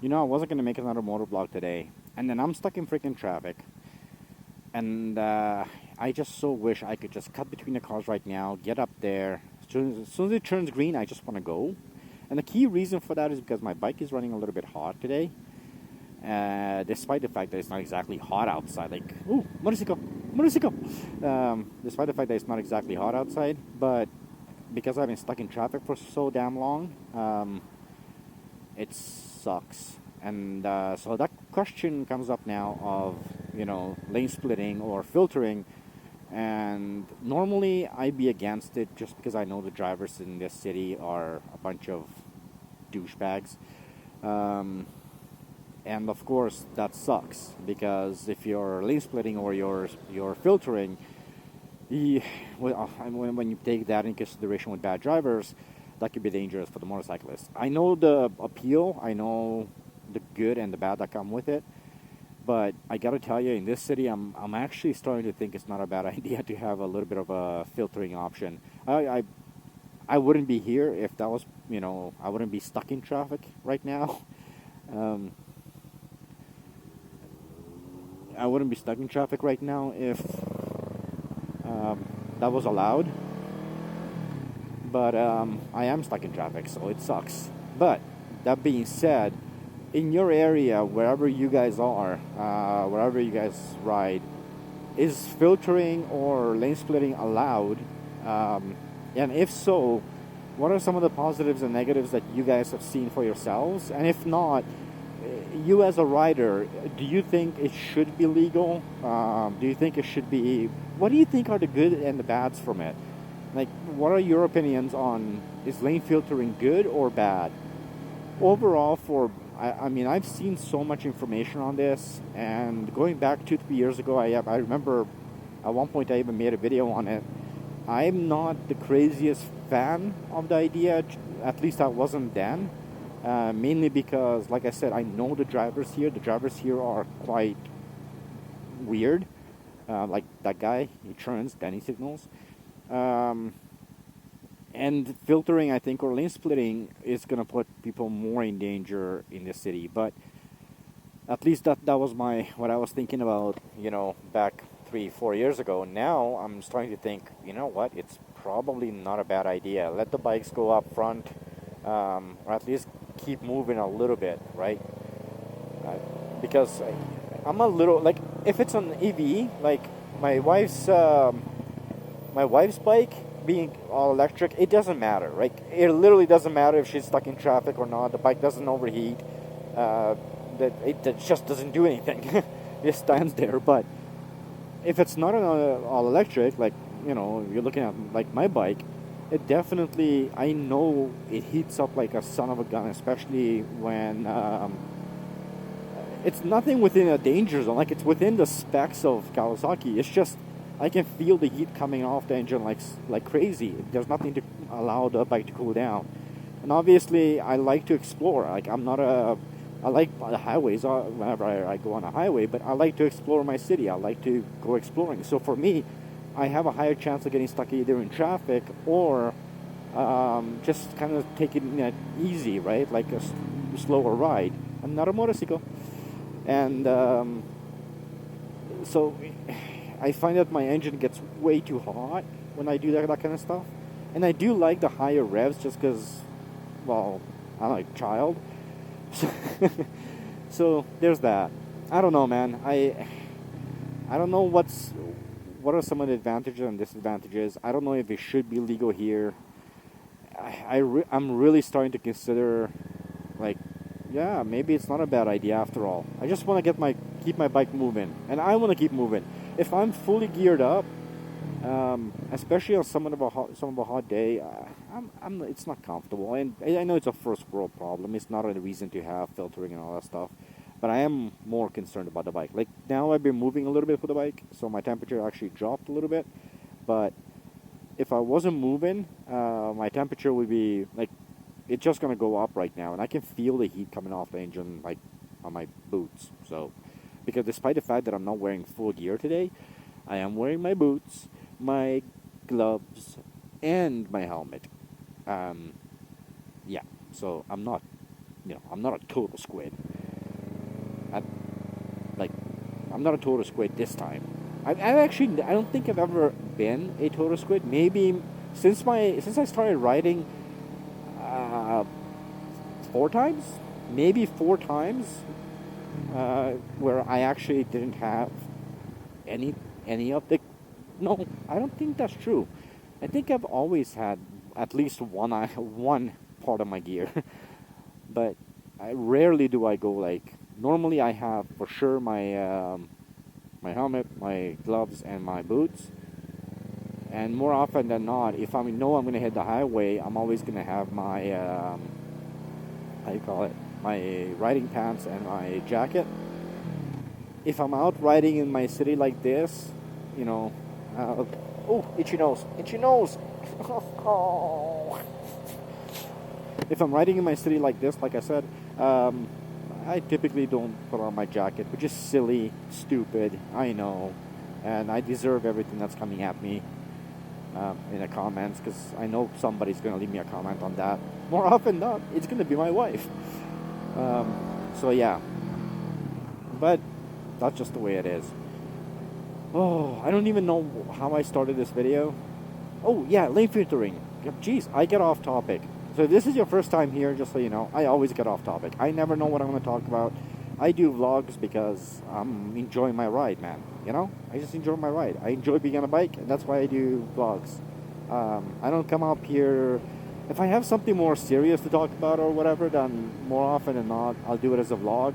You know, I wasn't gonna make another motor vlog today, and then I'm stuck in freaking traffic, and I just so wish I could just cut between the cars right now, get up there. As soon as it turns green, I just want to go. And the key reason for that is because my bike is running a little bit hot today, despite the fact that it's not exactly hot outside. Like, ooh, motorcycle, motorcycle. Despite the fact that it's not exactly hot outside, but because I've been stuck in traffic for so damn long, it sucks. And so that question comes up now of, lane splitting or filtering. And normally I'd be against it just because I know the drivers in this city are a bunch of douchebags. And of course that sucks, because if you're lane splitting or you're filtering, when you take that in consideration with bad drivers, that could be dangerous for the motorcyclist. I know the appeal, I know the good and the bad that come with it, but I gotta tell you, in this city, I'm actually starting to think it's not a bad idea to have a little bit of a filtering option. I wouldn't be here if that was, I wouldn't be stuck in traffic right now. I wouldn't be stuck in traffic right now if that was allowed. But I am stuck in traffic, so it sucks. But that being said, in your area, wherever you guys are, wherever you guys ride, is filtering or lane splitting allowed? And if so, what are some of the positives and negatives that you guys have seen for yourselves? And if not, you as a rider, do you think it should be legal? Do you think it should be... What do you think are the good and the bads from it? Like, what are your opinions on, is lane filtering good or bad? Overall, I've seen so much information on this, and going back 2-3 years ago, I remember at one point I even made a video on it. I'm not the craziest fan of the idea, at least I wasn't then, mainly because, like I said, I know the drivers here. The drivers here are quite weird, like that guy, he turns, then he signals. And filtering, I think, or lane splitting is going to put people more in danger in the city. But at least that was what I was thinking about, back 3-4 years ago. Now I'm starting to think, you know what, it's probably not a bad idea. Let the bikes go up front, or at least keep moving a little bit, right? Because I'm a little, like, if it's an EV, like my wife's bike being all electric, it doesn't matter, right? It literally doesn't matter if she's stuck in traffic or not. The bike doesn't overheat. It just doesn't do anything. It just stands there. But if it's not an all electric, like, you're looking at like my bike, it definitely, I know it heats up like a son of a gun, especially when it's nothing within a danger zone. Like, it's within the specs of Kawasaki. It's just, I can feel the heat coming off the engine like crazy. There's nothing to allow the bike to cool down. And obviously, I like to explore. Like, I like the highways whenever I go on a highway, but I like to explore my city. I like to go exploring. So for me, I have a higher chance of getting stuck either in traffic or just kind of taking it easy, right? Like a slower ride. I'm not a motorcycle. And so I find that my engine gets way too hot when I do that kind of stuff. And I do like the higher revs just because, well, I'm like a child. So there's that. I don't know, man. I don't know what are some of the advantages and disadvantages. I don't know if it should be legal here. I'm really starting to consider, like, yeah, maybe it's not a bad idea after all. I just want to keep my bike moving, and I want to keep moving. If I'm fully geared up, especially on some of a hot day, it's not comfortable. And I know it's a first world problem. It's not a reason to have filtering and all that stuff. But I am more concerned about the bike. Like, now I've been moving a little bit with the bike, so my temperature actually dropped a little bit. But if I wasn't moving, my temperature would be, like, it's just going to go up right now. And I can feel the heat coming off the engine, like, on my boots. So, because despite the fact that I'm not wearing full gear today, I am wearing my boots, my gloves, and my helmet. Yeah, so I'm not a total squid. at, like, I'm not a total squid this time. I don't think I've ever been a total squid. Maybe since I started riding, 4 times, maybe 4 times, where I actually didn't have any of the. No, I don't think that's true. I think I've always had at least one part of my gear, but I rarely do I go like. Normally, I have for sure my helmet, my gloves, and my boots. And more often than not, if I know I'm going to hit the highway, I'm always going to have my how you call it, my riding pants and my jacket. If I'm out riding in my city like this, you know, oh, itchy nose, itchy nose. If I'm riding in my city like this, like I said, I typically don't put on my jacket, which is silly, stupid, I know, and I deserve everything that's coming at me in the comments, because I know somebody's going to leave me a comment on that. More often than not, it's going to be my wife. So yeah, but that's just the way it is. Oh, I don't even know how I started this video. Oh yeah, lane filtering. Jeez, I get off topic. So if this is your first time here, just so you know, I always get off topic. I never know what I'm going to talk about. I do vlogs because I'm enjoying my ride, man. You know? I just enjoy my ride. I enjoy being on a bike, and that's why I do vlogs. I don't come up here. If I have something more serious to talk about or whatever, then more often than not, I'll do it as a vlog.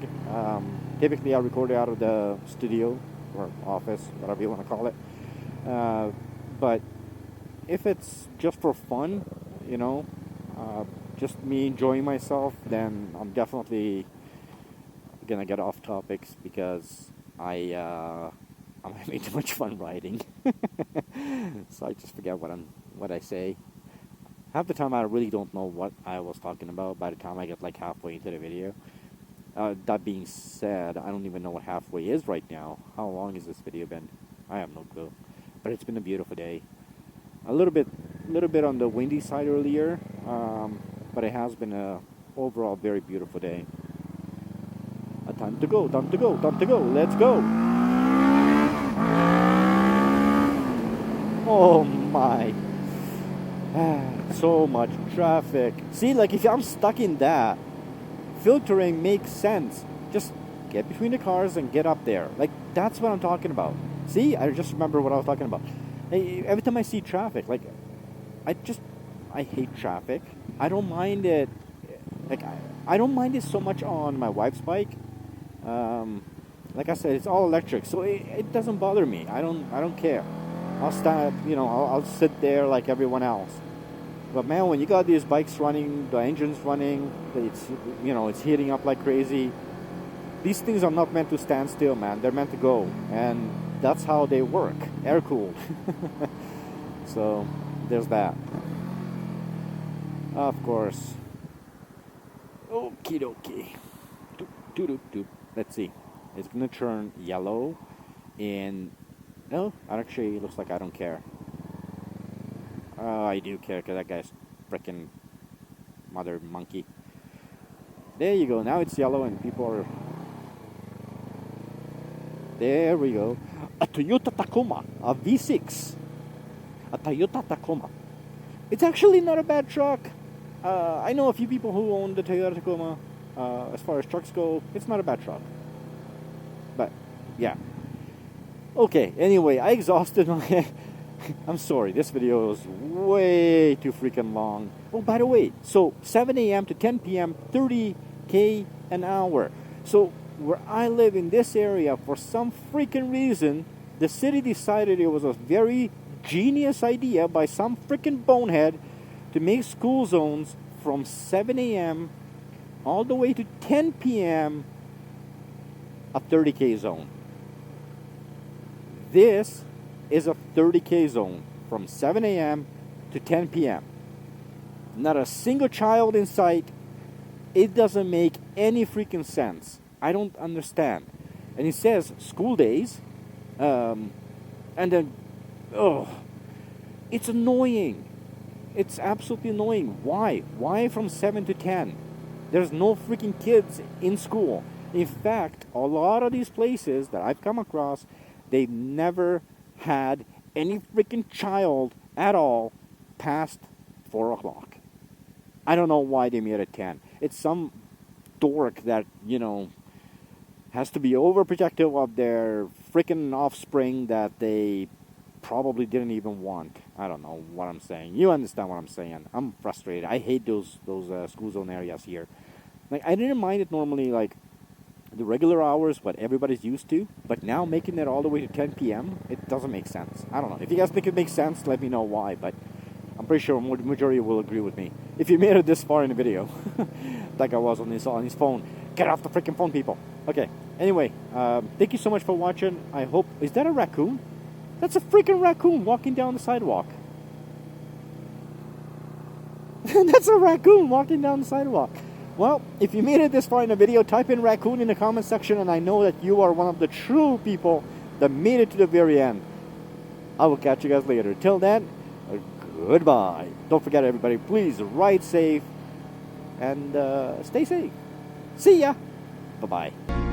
Typically, I'll record it out of the studio or office, whatever you want to call it. But if it's just for fun, you know, just me enjoying myself, then I'm definitely gonna get off topics because I'm having too much fun riding. So I just forget what I say. Half the time I really don't know what I was talking about by the time I get like halfway into the video. That being said, I don't even know what halfway is right now. How long has this video been? I have no clue. But it's been a beautiful day. A little bit on the windy side earlier, but it has been a overall very beautiful day. Time to go, time to go, time to go. Let's go. Oh my. So much traffic. See, like if I'm stuck in that, filtering makes sense. Just get between the cars and get up there. Like, that's what I'm talking about. See, I just remember what I was talking about. Every time I see traffic, like, I hate traffic. I don't mind it. Like, I don't mind it so much on my wife's bike. Like I said, it's all electric, so it doesn't bother me. I don't care. I'll stand, you know, I'll sit there like everyone else. But man, when you got these bikes running, the engine's running, it's, you know, it's heating up like crazy. These things are not meant to stand still, man. They're meant to go, and that's how they work. Air cooled. So there's that. Of course. Okie dokie. Let's see. It's gonna turn yellow in. No, actually, it looks like I don't care. I do care because that guy's freaking mother monkey. There you go. Now it's yellow and people are. There we go. A Toyota Tacoma, a V6. A Toyota Tacoma. It's actually not a bad truck. I know a few people who own the Toyota Tacoma. As far as trucks go, it's not a bad truck. But, yeah. Okay, anyway, I exhausted my... I'm sorry, this video is way too freaking long. Oh, by the way, so 7 a.m. to 10 p.m., 30K an hour. So, where I live in this area, for some freaking reason, the city decided it was a very genius idea by some freaking bonehead to make school zones from 7 a.m. all the way to 10 p.m. a 30K zone. This is a 30K zone from 7 a.m. to 10 p.m. Not a single child in sight. It doesn't make any freaking sense. I don't understand. And it says school days. And then, it's annoying. It's absolutely annoying. Why? Why from 7 to 10? There's no freaking kids in school. In fact, a lot of these places that I've come across, they never had any freaking child at all past 4 o'clock. I don't know why they made it 10. It's some dork that, has to be overprotective of their freaking offspring that they probably didn't even want. I don't know what I'm saying. You understand what I'm saying. I'm frustrated. I hate those school zone areas here. Like, I didn't mind it normally, like, the regular hours, what everybody's used to, but now making it all the way to 10 p.m., it doesn't make sense. I don't know. If you guys think it makes sense, let me know why, but I'm pretty sure the majority will agree with me. If you made it this far in the video, like I was on his phone, get off the freaking phone, people. Okay, anyway, thank you so much for watching. I hope... Is that a raccoon? That's a freaking raccoon walking down the sidewalk. That's a raccoon walking down the sidewalk. Well, if you made it this far in the video, type in raccoon in the comment section, and I know that you are one of the true people that made it to the very end. I will catch you guys later. Till then, goodbye. Don't forget, everybody, please ride safe and stay safe. See ya. Bye-bye.